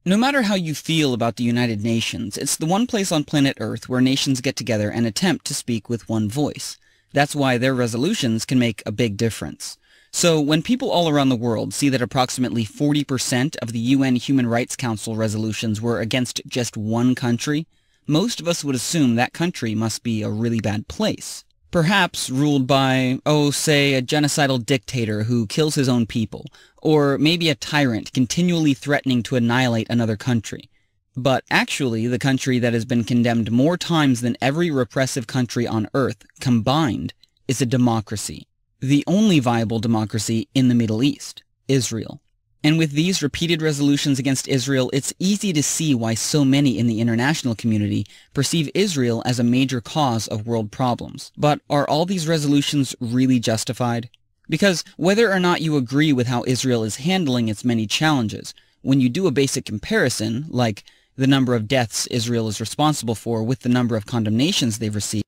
No matter how you feel about the United Nations, it's the one place on planet Earth where nations get together and attempt to speak with one voice. That's why their resolutions can make a big difference. So when people all around the world see that approximately 40% of the UN Human Rights Council resolutions were against just one country, most of us would assume that country must be a really bad place. Perhaps ruled by, say, a genocidal dictator who kills his own people, or maybe a tyrant continually threatening to annihilate another country. But actually, the country that has been condemned more times than every repressive country on Earth combined is a democracy. The only viable democracy in the Middle East, Israel. And with these repeated resolutions against Israel, it's easy to see why so many in the international community perceive Israel as a major cause of world problems. But are all these resolutions really justified? Because whether or not you agree with how Israel is handling its many challenges, when you do a basic comparison, like the number of deaths Israel is responsible for with the number of condemnations they've received,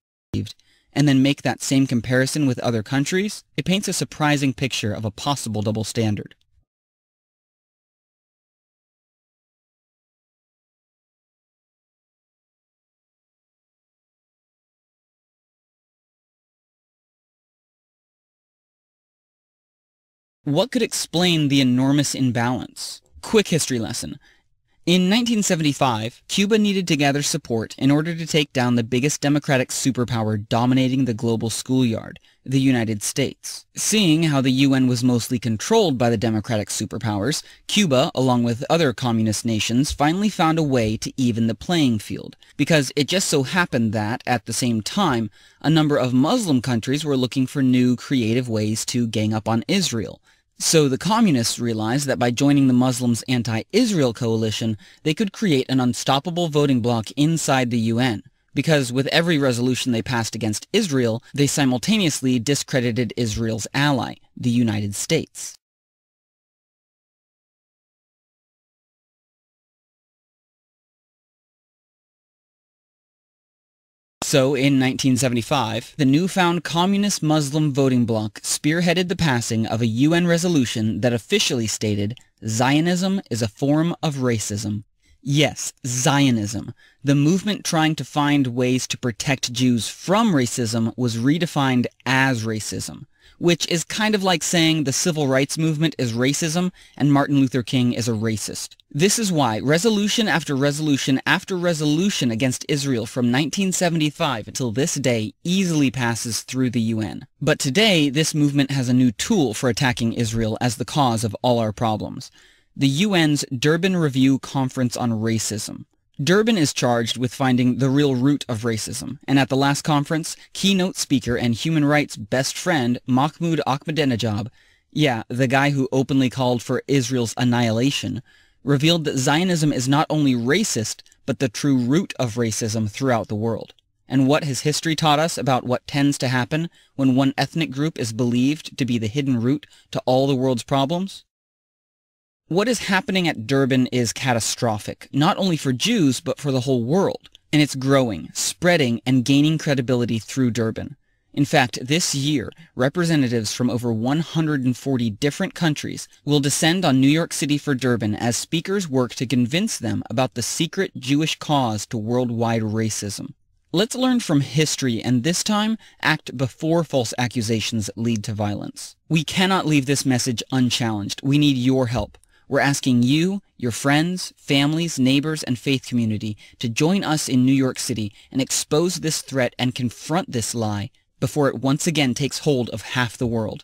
and then make that same comparison with other countries, it paints a surprising picture of a possible double standard. What could explain the enormous imbalance? Quick history lesson. In 1975, Cuba needed to gather support in order to take down the biggest democratic superpower dominating the global schoolyard, the United States. Seeing how the UN was mostly controlled by the democratic superpowers, Cuba, along with other communist nations, finally found a way to even the playing field, because it just so happened that, at the same time, a number of Muslim countries were looking for new, creative ways to gang up on Israel. So the communists realized that by joining the Muslims' anti-Israel coalition, they could create an unstoppable voting bloc inside the UN, because with every resolution they passed against Israel, they simultaneously discredited Israel's ally, the United States. So, in 1975, the newfound communist Muslim voting bloc spearheaded the passing of a UN resolution that officially stated, Zionism is a form of racism. Yes, Zionism. The movement trying to find ways to protect Jews from racism was redefined as racism, which is kind of like saying the civil rights movement is racism and Martin Luther King is a racist. This is why resolution after resolution after resolution against Israel from 1975 until this day easily passes through the UN. But today, this movement has a new tool for attacking Israel as the cause of all our problems: the UN's Durban Review Conference on Racism. Durban is charged with finding the real root of racism, and at the last conference, keynote speaker and human rights best friend Mahmoud Ahmadinejad, the guy who openly called for Israel's annihilation, revealed that Zionism is not only racist, but the true root of racism throughout the world. And what has history taught us about what tends to happen when one ethnic group is believed to be the hidden root to all the world's problems? What is happening at Durban is catastrophic, not only for Jews, but for the whole world. And it's growing, spreading, and gaining credibility through Durban. In fact, this year, representatives from over 140 different countries will descend on New York City for Durban as speakers work to convince them about the secret Jewish cause to worldwide racism. Let's learn from history and this time act before false accusations lead to violence. We cannot leave this message unchallenged. We need your help. We're asking you, your friends, families, neighbors, and faith community to join us in New York City and expose this threat and confront this lie before it once again takes hold of half the world.